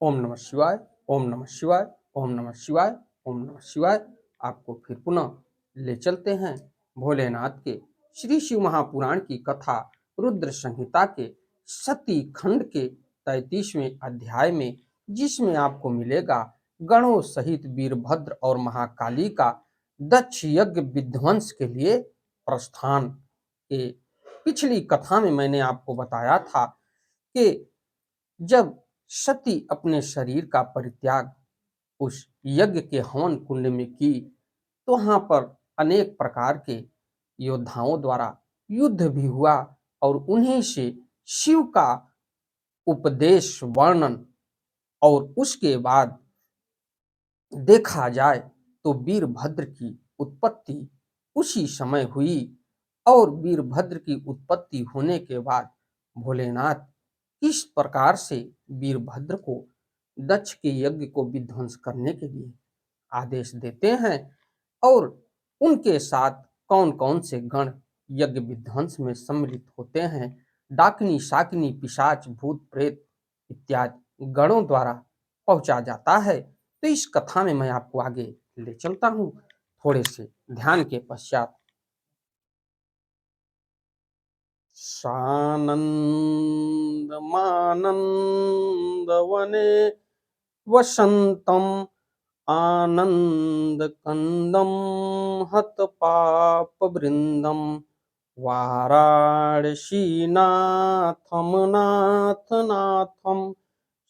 ओम नमः शिवाय, ओम नमः शिवाय, ओम नमः शिवाय, ओम नमः शिवाय। आपको फिर पुनः ले चलते हैं भोलेनाथ के श्री शिव महापुराण की कथा रुद्र संहिता के सती खंड के 33वें अध्याय में, जिसमें आपको मिलेगा गणों सहित वीरभद्र और महाकाली का दक्ष यज्ञ विध्वंस के लिए प्रस्थान। के पिछली कथा में मैंने आपको बताया था कि जब सती अपने शरीर का परित्याग उस यज्ञ के हवन कुंड में की, तो वहां पर अनेक प्रकार के योद्धाओं द्वारा युद्ध भी हुआ और उन्हीं से शिव का उपदेश वर्णन, और उसके बाद देखा जाए तो वीरभद्र की उत्पत्ति उसी समय हुई। और वीरभद्र की उत्पत्ति होने के बाद भोलेनाथ किस प्रकार से वीरभद्र को दक्ष के यज्ञ को विध्वंस करने के लिए आदेश देते हैं, और उनके साथ कौन कौन से गण यज्ञ विध्वंस में सम्मिलित होते हैं, डाकिनी शाकिनी पिशाच भूत प्रेत इत्यादि गणों द्वारा पहुंचा जाता है। तो इस कथा में मैं आपको आगे ले चलता हूं थोड़े से ध्यान के पश्चात। सानंद मानंद वने वसंतम आनंद कंदम हत पाप वृंदम वाराणसी नाथम नाथ नाथम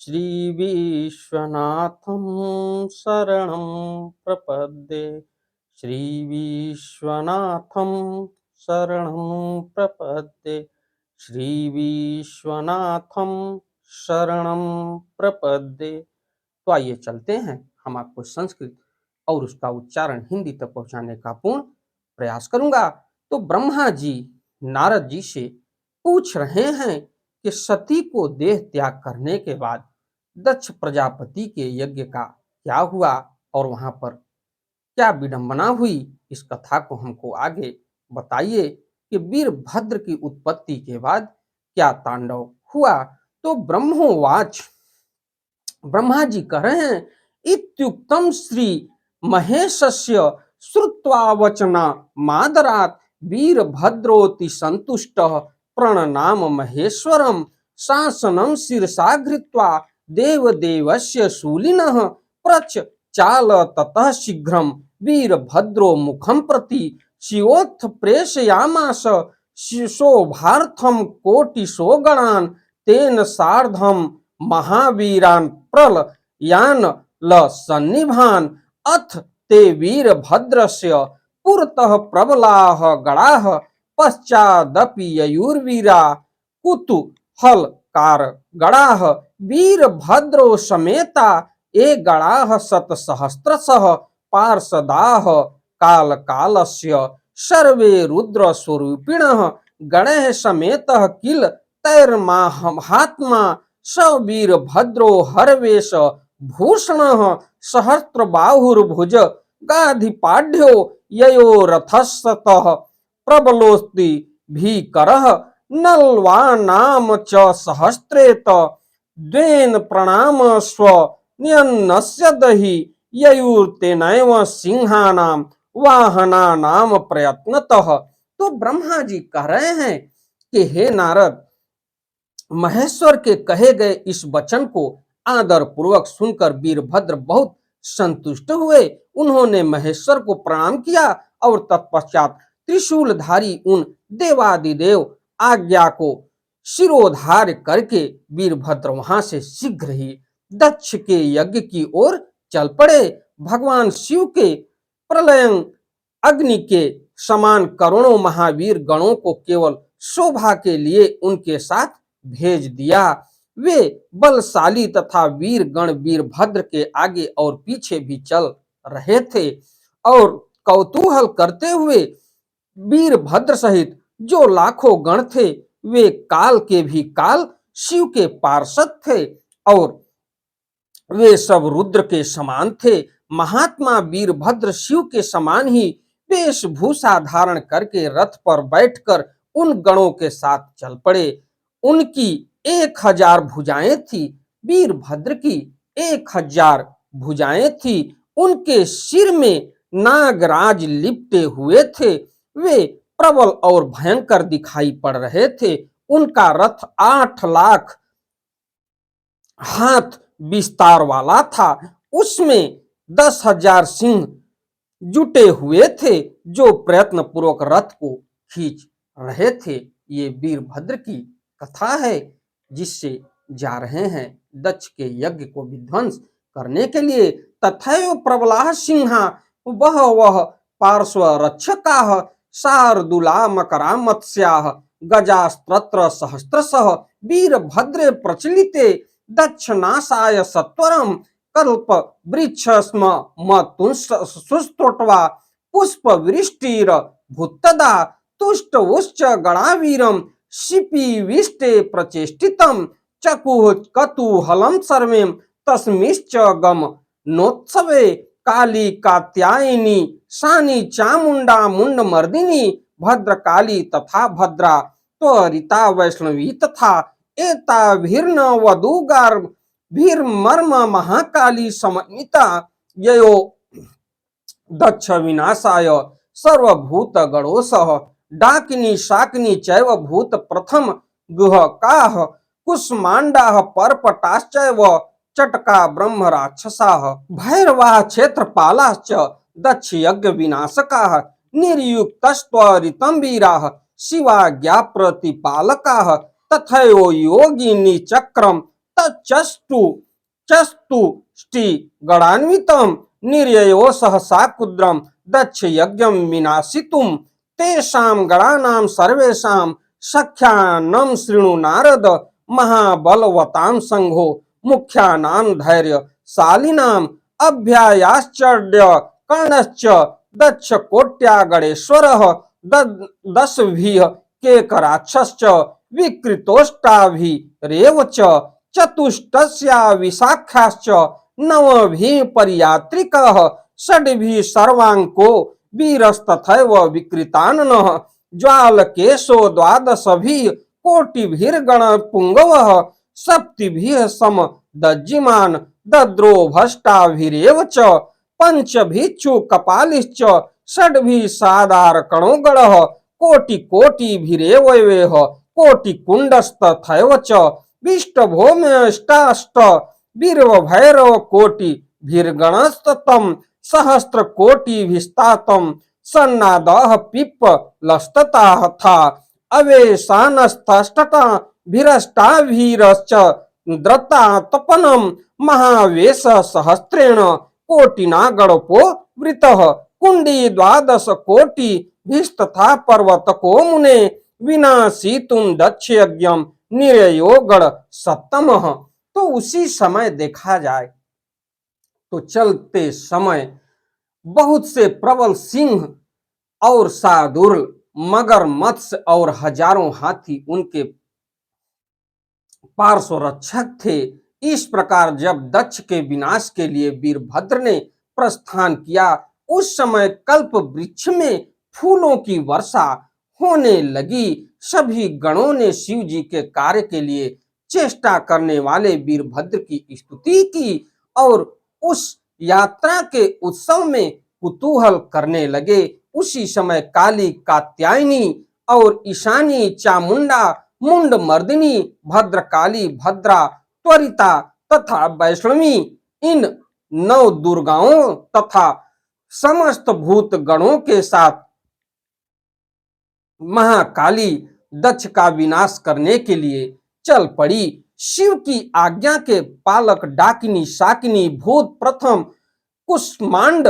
श्री विश्वनाथम शरणं प्रपद्ये। श्री विश्वनाथम शरणं प्रपद्ये। श्री विश्वनाथम शरणं प्रपद्ये। तो आइए चलते हैं, हम आपको संस्कृत और उसका उच्चारण हिंदी तक पहुंचाने का पूर्ण प्रयास करूंगा। तो ब्रह्मा जी नारद जी से पूछ रहे हैं कि सती को देह त्याग करने के बाद दक्ष प्रजापति के यज्ञ का क्या हुआ और वहां पर क्या विडंबना हुई। इस कथा को हमको आगे बताइए कि वीरभद्र की उत्पत्ति के बाद क्या तांडव हुआ। तो ब्रह्मोवाच, ब्रह्मा जी कह रहे हैं, इत्युक्तम श्री महेशस्य श्रुत्वा वचना मादरात वीरभद्रोति संतुष्टः प्रणनाम महेश्वरम शासनम शिरसा धृत्वा देवदेवस्य शूलिनः प्रच चाल ततः शीघ्रम वीरभद्रो मुखम प्रति शिवोत्थ प्रेषयामास शोभार्थम कोटिशो गणान् तेन सार्धम महावीरान प्रल यान ल सन्निभान अथ ते वीरभद्रस्य पुरतः प्रबलाः गणाः पश्चादपि ययुर्वीरा कुतूहलकार गणाः वीरभद्रो समेता ये गणाः शतसहस्रशः पार्षदाः कालकालस्य सर्वे रुद्रस्वरूपिणः गणैः समेतः किल तैर्महात्मा स वीरभद्रो हरवेश भूषणः सहस्रबाहुर्भुज गाधिपाढ्यो ययो रथस्तः प्रबलोस्ति भीकरः नल्वानाम च सहस्रेत द्वेन प्रणाम स्व न्यन्नस्य दहि ययुर्तेनैव सिंहानाम वाहनानाम प्रयत्नतः। तो ब्रह्मा जी कह रहे हैं कि हे नारद, महेश्वर के कहे गए इस वचन को आदर पूर्वक सुनकर वीरभद्र बहुत संतुष्ट हुए। उन्होंने महेश्वर को प्रणाम किया और तत्पश्चात त्रिशूलधारी उन देवादिदेव आज्ञा को शिरोधार्य करके वीरभद्र वहां से शीघ्र ही दक्ष के यज्ञ की ओर चल पड़े। भगवान शिव के प्रलयंग अग्नि के समान करोड़ों महावीर गणों को केवल शोभा के लिए उनके साथ भेज दिया। वे बलशाली तथा वीर गण वीरभद्र के आगे और पीछे भी चल रहे थे और कौतूहल करते हुए वीरभद्र सहित जो लाखों गण थे, वे काल के भी काल शिव के पार्षद थे और वे सब रुद्र के समान थे। महात्मा वीरभद्र शिव के समान ही वेशभूषा धारण करके रथ पर बैठकर उन गणों के साथ चल पड़े। उनकी 1000 भुजाएं थी। वीरभद्र की 1000 भुजाएं थी। उनके सिर में नागराज लिपटे हुए थे। वे प्रबल और भयंकर दिखाई पड़ रहे थे। उनका रथ 8 लाख हाथ विस्तार वाला था। उसमें 10,000 सिंह जुटे हुए थे जो प्रयत्न पूर्वक रथ को खींच रहे थे। ये वीरभद्र की कथा है, जिससे जा रहे हैं दक्ष के यज्ञ को विध्वंस करने के लिए। तथैव प्रबलाः सिंहा वह पार्श्व रक्षकाः शार्दूला मकरा मत्स्याः गजास्त्रत्र सहस्रशः वीरभद्रे प्रचलिते दक्षनाशाय सत्वरम कल्प वृक्ष स्म सुस्तोट्वा पुष्प वृष्टिर भूतदा तुष्ट उच्च गणावीरम शिपि विष्टे प्रचेष्टितम चकुः कतूहलम सर्वेम तस्मिश्च गम नोत्सवे काली कात्यायनी शानी चामुंडा मुंड मर्दिनी भद्रकाली तथा भद्रा त्वरिता वैष्णवी तथा एता भीर्न वधुगार भीर्मर्म महाकाली समन्विता ययो दक्ष विनाशाय सर्वभूत गणोसह डाकिनी शाकिनी चैव भूत प्रथम गुहकाः कुष्मांडाः पर्पटाश्चैव चटका ब्रह्म राक्षसाः भैरवाः क्षेत्रपालाश्च दक्ष यज्ञ विनाशकाः निर्युक्तस्त्वरितं वीराः शिवाज्ञा प्रतिपालकाः तथैव योगिनी चक्रम तच्चस्तु चस्तु ष्टि गणान्वितम निर्ययो सहसा कुद्रम दक्ष यज्ञम विनाशितुम तेषां गणानां सर्वेषां सख्यानं शृणु नारद महाबलवतां संघो मुख्यानां धैर्यशालिनां अभ्यायाश्चर्य कर्णश्च दक्ष कोट्या गणेश्वरः दशभिः केकराक्षश्च विकृतोष्टाभिरेव च चतुष्टस्या विशाखाश्च नवभिः परियात्रिकः षड्भिः सर्वाङ्को वीरस्तथैव विकृताननः ज्वालकेशो द्वादशभिः कोटिभिर्गणपुङ्गवः सप्तिभिः सम दज्जिमान् दद्रो भष्टाभिरेव च पंचभिक्षु कपालिश्च षड्भिः सादारकणो गणः कोटि कोटिभिरेवैवेह कोटि कुंडस्तथैव च विष्टभौम्यष्टाष्ट वीरव भैरव कोटि भीर्गणस्ततम सहस्त्र कोटि भिस्तातम सन्नादः पिप्पलस्तथा था अवेशानस्तष्टता भीरष्टाभीरश्च द्रता तपनम महावेश सहस्रेण कोटिना गणपो वृतः कुंडी द्वादश कोटि भिस्तथा पर्वतको मुने विनाशितुम दक्ष यज्ञम निर्यो गण सप्तमः। तो उसी समय देखा जाए तो चलते समय बहुत से प्रबल सिंह और सादुर मगर मत्स्य और हजारों हाथी उनके पार्श्व रक्षक थे। इस प्रकार जब दक्ष के विनाश के लिए वीरभद्र ने प्रस्थान किया, उस समय कल्प वृक्ष में फूलों की वर्षा होने लगी। सभी गणों ने शिव जी के कार्य के लिए चेष्टा करने वाले वीरभद्र की स्तुति की और उस यात्रा के उत्सव में कुतूहल करने लगे। उसी समय काली कात्यायनी और ईशानी चामुंडा मुंड मर्दिनी भद्रकाली भद्रा त्वरिता तथा वैष्णवी इन 9 दुर्गाओं तथा समस्त भूत गणों के साथ महाकाली दक्ष का विनाश करने के लिए चल पड़ी। शिव की आज्ञा के पालक डाकिनी शाकिनी भूत प्रथम कुष्मांड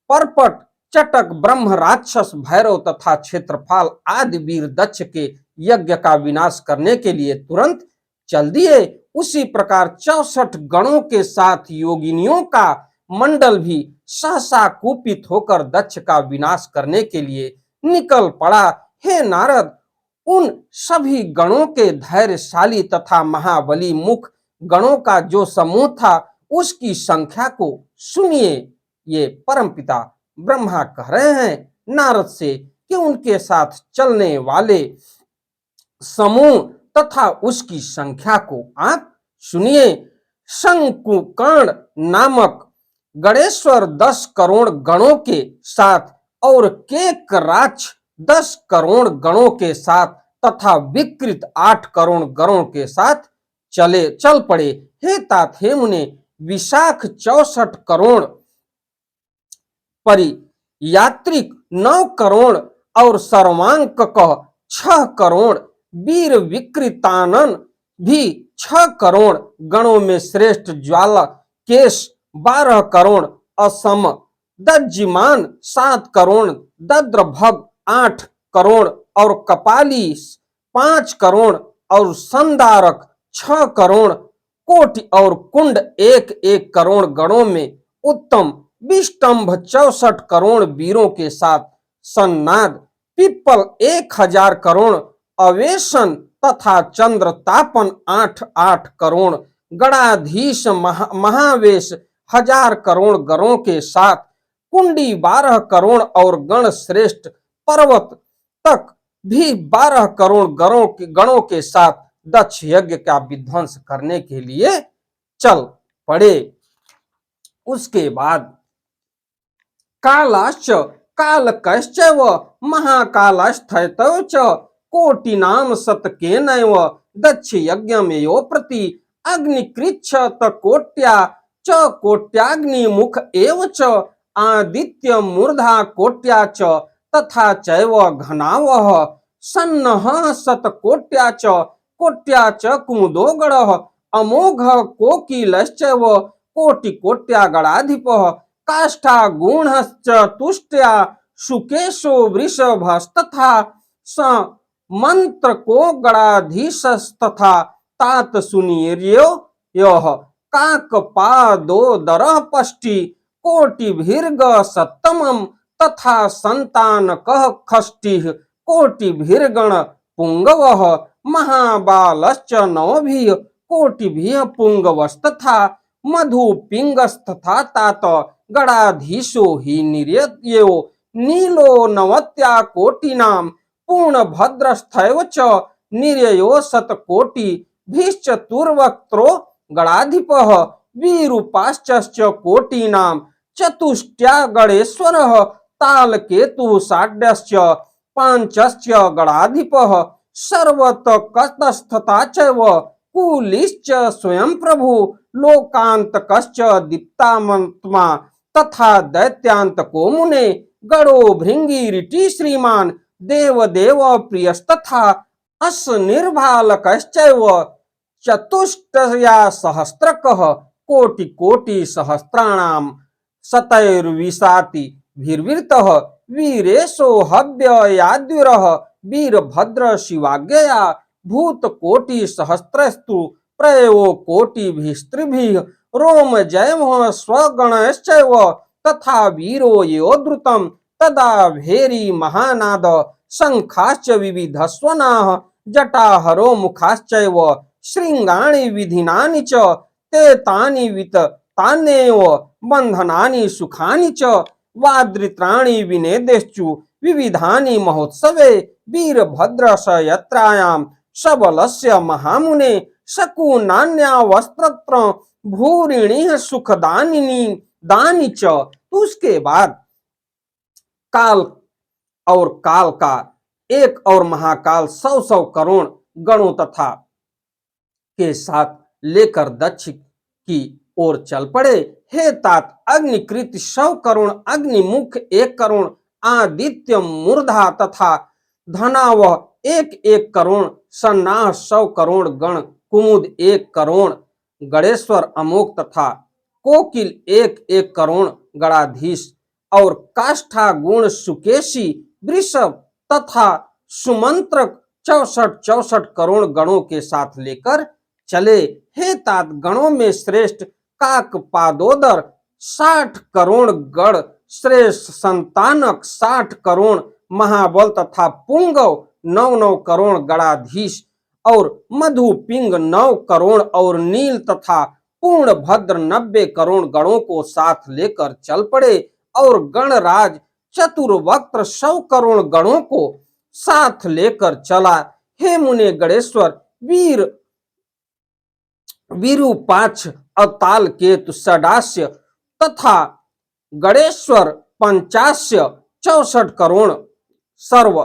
पर्पट चटक ब्रह्म राक्षस भैरव तथा क्षेत्रपाल आदि वीर दक्ष के यज्ञ का विनाश करने के लिए तुरंत चल दिए। उसी प्रकार 64 गणों के साथ योगिनियों का मंडल भी सहसा कुपित होकर दक्ष का विनाश करने के लिए निकल पड़ा। हे नारद, उन सभी गणों के धैर्यशाली तथा महाबली मुख गणों का जो समूह था उसकी संख्या को सुनिए। ये परमपिता ब्रह्मा कह रहे हैं नारद से कि उनके साथ चलने वाले समूह तथा उसकी संख्या को आप सुनिए। शंकुकर्ण नामक गणेश्वर 10 करोड़ गणों के साथ और केकराक्ष 10 करोड़ गणों के साथ तथा विकृत 8 करोड़ गणों के साथ चल पड़े। हे तात हे मुने, विशाख 64 करोड़ परियात्रिक 9 करोड़ और सर्वांक कह 6 करोड़, वीर विकृतानन भी 6 करोड़ गणों में श्रेष्ठ, ज्वाला केश 12 करोड़, असम दज्जिमान 7 करोड़, दद्रभग 8 करोड़ और कपाली 5 करोड़ और संदारक 6 करोड़, कोटि और कुंड 1-1 करोड़ गणों में उत्तम, विष्टंभ 64 करोड़ वीरों के साथ सन्नाद, पिप्पल 1000 करोड़, अवेशन तथा चंद्रतापन 8-8 करोड़, गणाधीश महावेश 1000 करोड़ गणों के साथ, कुंडी 12 करोड़ और गण श्रेष्ठ, पर्वत तक भी 12 करोड़ गणों के साथ दक्ष यज्ञ का विध्वंस करने के लिए चल पड़े। उसके बाद कालाश्च कालकश्चैव महाकालस्थैतौ च कोटिनाम शतकेनैव दक्ष यज्ञमेयो प्रति अग्निकृच्छ कोट्या च कोट्याग्निमुख एव च आदित्य मूर्धा कोट्या च तथा चैव घनावः सन्नः शतकोट्या च कोट्या च कुमुदो गणः अमोघ कोकिलश्चैव कोटिकोट्या गणाधिपः काष्ठा गुणश्च तुष्ट्या सुकेशो वृषभस्तथा स मंत्रको गणाधीशस्तथा तात सुनीर्यो यः काकपादोदरः पष्टि कोटिभिर्ग सत्तमम् तथा संतानकः खष्टिः कोटिभिर्गण पुंगवः महाबालश्च नवभिः कोटिभिः पुंगवस्तथा मधुपिंगस्तथा तात गणाधीशो हि निर्ययो नीलो नवत्या कोटिनाम पूर्णभद्रस्थैव च निर्ययो शतकोटि भिश्चतुर्वक्त्रो गणाधिपः विरूपाश्च कोटिनाम चतुष्ट्या गणेश्वरः तालकेतुः साड्यश्च पांचश्च गणाधिपः सर्वतकस्तथा चैव कुलिश्च स्वयं प्रभु लोकांतकश्च दीप्तामत्मा तथा दैत्यांतको मुने गणो भृंगिरिटी श्रीमान देवदेव प्रियस्तथा अस्निर्भालकश्चैव चतुष्टया सहस्त्रकः कोटि कोटि सहस्राणाम शतैर्विशाति भिर्वृतः वीरेशो हव्ययाद्युरः वीरभद्र शिवाज्ञया भूत कोटि सहस्त्रस्तु प्रयो कोटिभिस्त्रिभिः रोम जयमः स्वगणश्चैव तथा वीरो योद्धृतं तदा भेरी महानाद शंखाश्च विविधस्वनाः जटाहरो मुखाश्चैव शृंगाणि विधिनानि च ते तानि विततान्येव बन्धनानि सुखानि च वाद्रित्राणि विनेदेश्चु विविधानि महोत्सवे वीरभद्रस्य यात्रायां सबलस्य महामुने शकुनान्या वस्त्रत्र भूरिणीः सुखदानिनी दानी च। उसके बाद काल और काल का एक और महाकाल 100-100 करोड़ गणों तथा के साथ लेकर दक्ष की ओर चल पड़े। हे तात, अग्निकृत 100 करोड़, अग्निमुख 1 करोड़, आदित्य मूर्धा तथा धनावह 1-1 करोड़, सन्नाह 100 करोड़ गण, कुमुद 1 करोड़, गणेश्वर अमोक तथा कोकिल 1-1 करोड़ गणाधीश और काष्ठा गुण सुकेशी वृषभ तथा सुमंत्रक 64-64 करोड़ गणों के साथ लेकर चले। हे तात, गणों में श्रेष्ठ काकपादोदर 60 करोड़ गण, श्रेष्ठ संतानक 60 करोड़ महाबल तथा पुंगव 9-9 करोड़ गणाधीश और मधुपिंग 9 करोड़ और नील तथा पूर्ण भद्र 90 करोड़ गणों को साथ लेकर चल पड़े और गणराज चतुर्वक्त्र 100 करोड़ गणों को साथ लेकर चला। हे मुने गणेश्वर वीर विरूपाक्ष अवताल केतु षडास्य तथा गणेश्वर पंचास्य 64 करोड़ सर्व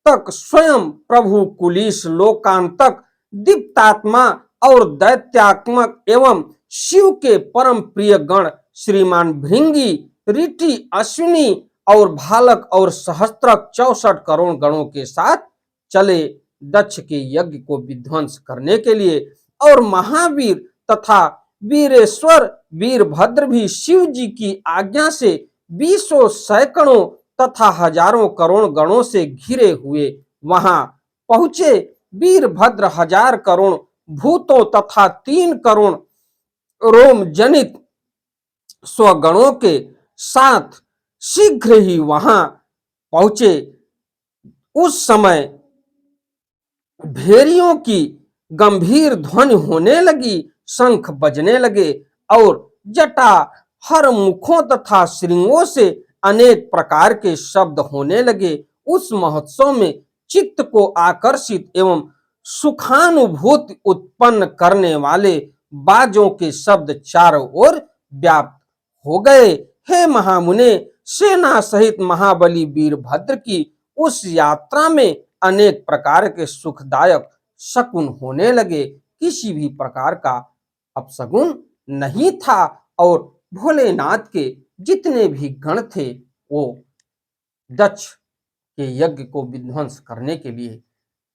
तक स्वयं प्रभु कुलीस लोकांतक दीप्तात्मा और दैत्यात्मक एवं शिव के परम प्रिय गण श्रीमान भृंगी ऋषि अश्विनी और भालक और सहस्त्रक 64 करोड़ गणों के साथ चले दक्ष के यज्ञ को विध्वंस करने के लिए। और महावीर तथा वीरेश्वर वीरभद्र भी शिव जी की आज्ञा से बीसों सैकड़ों तथा हजारों करोड़ गणों से घिरे हुए वहां पहुंचे। वीरभद्र 1000 करोड़ भूतों तथा 3 करोड़ रोम जनित स्वगणों के साथ शीघ्र ही वहां पहुंचे। उस समय भेड़ियों की गंभीर ध्वनि होने लगी, शंख बजने लगे और जटा हर मुखों तथा श्रृंगों से अनेक प्रकार के शब्द होने लगे। उस महोत्सव में चित्त को आकर्षित एवं सुखानुभूति उत्पन्न करने वाले बाजों के शब्द चारों ओर व्याप्त हो गए। हे महामुने, सेना सहित महाबली वीरभद्र की उस यात्रा में अनेक प्रकार के सुखदायक शकुन होने लगे। किसी भी प्रकार का अपशगुन नहीं था और भोलेनाथ के जितने भी गण थे वो दक्ष के यज्ञ को विध्वंस करने के लिए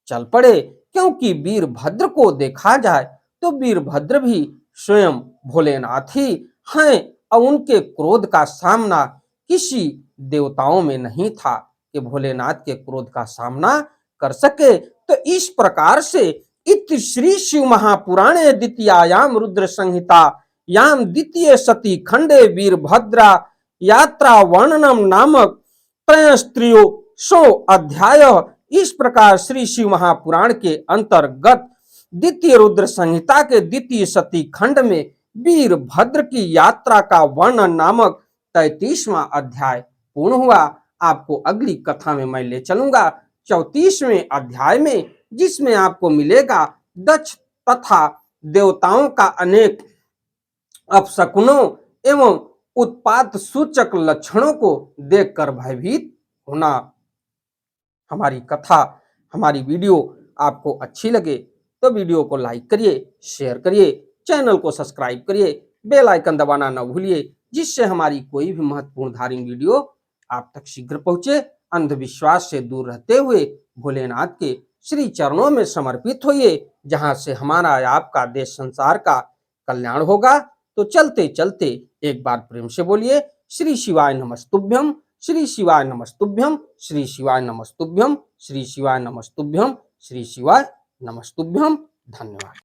चल पड़े। क्योंकि वीरभद्र को देखा जाए तो वीरभद्र भी स्वयं भोलेनाथ ही हैं और उनके क्रोध का सामना किसी देवताओं में नहीं था कि भोलेनाथ के क्रोध का सामना कर सके। तो इस प्रकार से इति श्री शिव महापुराणे द्वितीयायाम रुद्र संहिता याम द्वितीय सती खंडे वीरभद्रा यात्रा वर्णनम नामक त्रयस्त्रियो सो अध्याय। इस प्रकार श्री शिव महापुराण के अंतर्गत द्वितीय रुद्र संहिता के द्वितीय सती खंड में वीरभद्र की यात्रा का वर्णन नामक 33वां अध्याय पूर्ण हुआ। आपको अगली कथा में मैं ले चलूंगा 34वें अध्याय में, जिसमें आपको मिलेगा दक्ष तथा देवताओं का अनेक अपशकुनों एवं उत्पात सूचक लक्षणों को देखकर भयभीत होना। हमारी कथा, हमारी वीडियो आपको अच्छी लगे तो वीडियो को लाइक करिए, शेयर करिए, चैनल को सब्सक्राइब करिए, बेल आइकन दबाना न भूलिए, जिससे हमारी कोई भी महत्वपूर्ण धार्मिक वीडियो आप तक शीघ्र पहुंचे। अंधविश्वास से दूर रहते हुए भोलेनाथ के श्री चरणों में समर्पित होइए, जहां से हमारा आपका देश संसार का कल्याण होगा। तो चलते चलते एक बार प्रेम से बोलिए श्री शिवाय नमस्तुभ्यम, श्री शिवाय नमस्तुभ्यम, श्री शिवाय नमस्तुभ्यम, श्री शिवाय नमस्तुभ्यम, श्री शिवाय नमस्तुभ्यम। धन्यवाद।